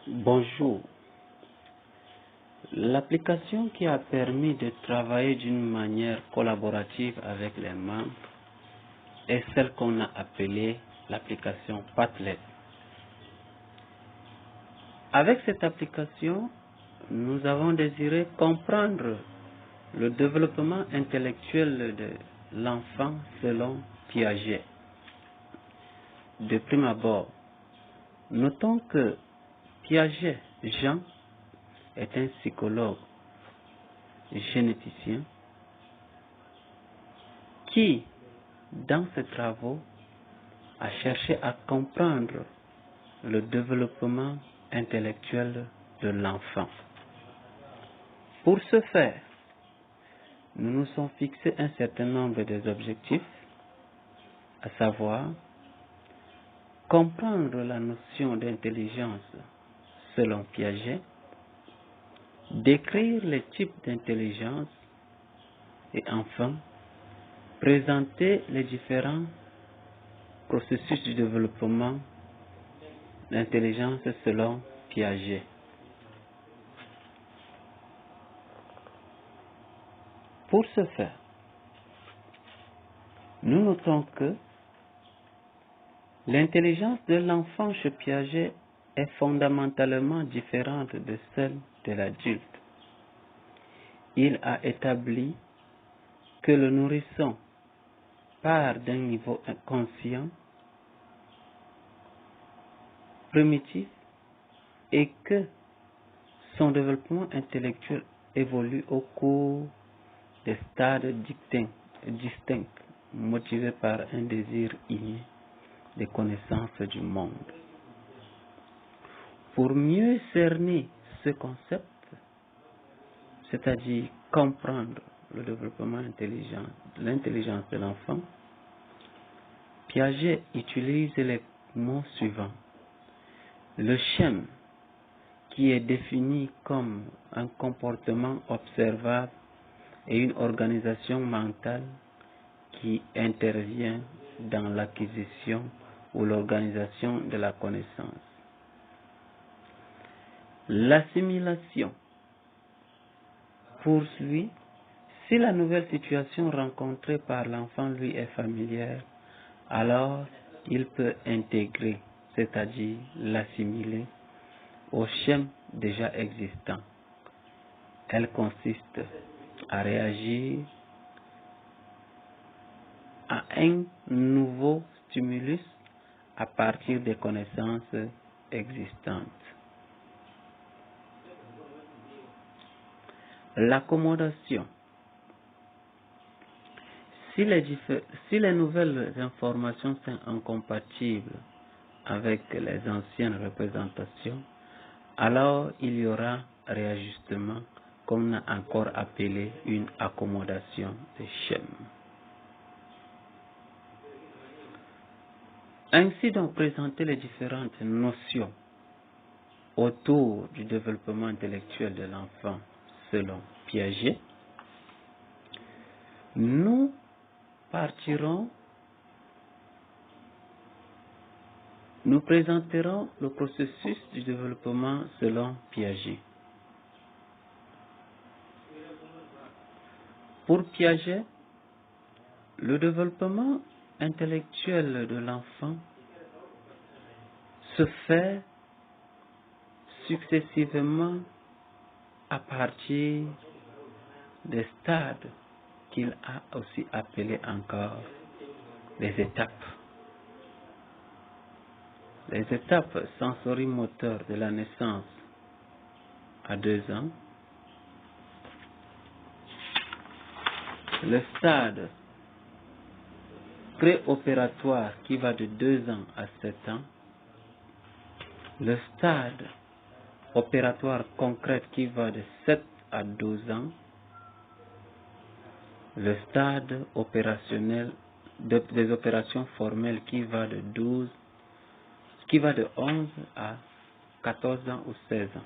Bonjour. L'application qui a permis de travailler d'une manière collaborative avec les membres est celle qu'on a appelée l'application Padlet. Avec cette application, nous avons désiré comprendre le développement intellectuel de l'enfant selon Piaget. De prime abord, notons que Piaget Jean est un psychologue généticien qui, dans ses travaux, a cherché à comprendre le développement intellectuel de l'enfant. Pour ce faire, nous nous sommes fixés un certain nombre d'objectifs, à savoir comprendre la notion d'intelligence selon Piaget, décrire les types d'intelligence et enfin présenter les différents processus de développement d'intelligence selon Piaget. Pour ce faire, nous notons que l'intelligence de l'enfant chez Piaget est fondamentalement différente de celle de l'adulte. Il a établi que le nourrisson part d'un niveau inconscient, primitif, et que son développement intellectuel évolue au cours des stades distincts, motivés par un désir inné de connaissance du monde. Pour mieux cerner ce concept, c'est-à-dire comprendre le développement intelligent, l'intelligence de l'enfant, Piaget utilise les mots suivants. Le schème, qui est défini comme un comportement observable et une organisation mentale qui intervient dans l'acquisition ou l'organisation de la connaissance. L'assimilation. Pour lui, si la nouvelle situation rencontrée par l'enfant lui est familière, alors il peut intégrer, c'est-à-dire l'assimiler, au schème déjà existant. Elle consiste à réagir à un nouveau stimulus à partir des connaissances existantes. L'accommodation. Si les nouvelles informations sont incompatibles avec les anciennes représentations, alors il y aura réajustement qu'on a encore appelé une accommodation de schème. Ainsi donc présenter les différentes notions autour du développement intellectuel de l'enfant selon Piaget, nous présenterons le processus du développement selon Piaget. Pour Piaget, le développement intellectuel de l'enfant se fait successivement à partir des stades qu'il a aussi appelés encore les étapes. Les étapes sensorimoteurs de la naissance à 2 ans, le stade préopératoire qui va de 2 ans à 7 ans, le stade opératoire concret qui va de 7 à 12 ans, le stade opérationnel des opérations formelles qui va de 11 à 14 ans ou 16 ans.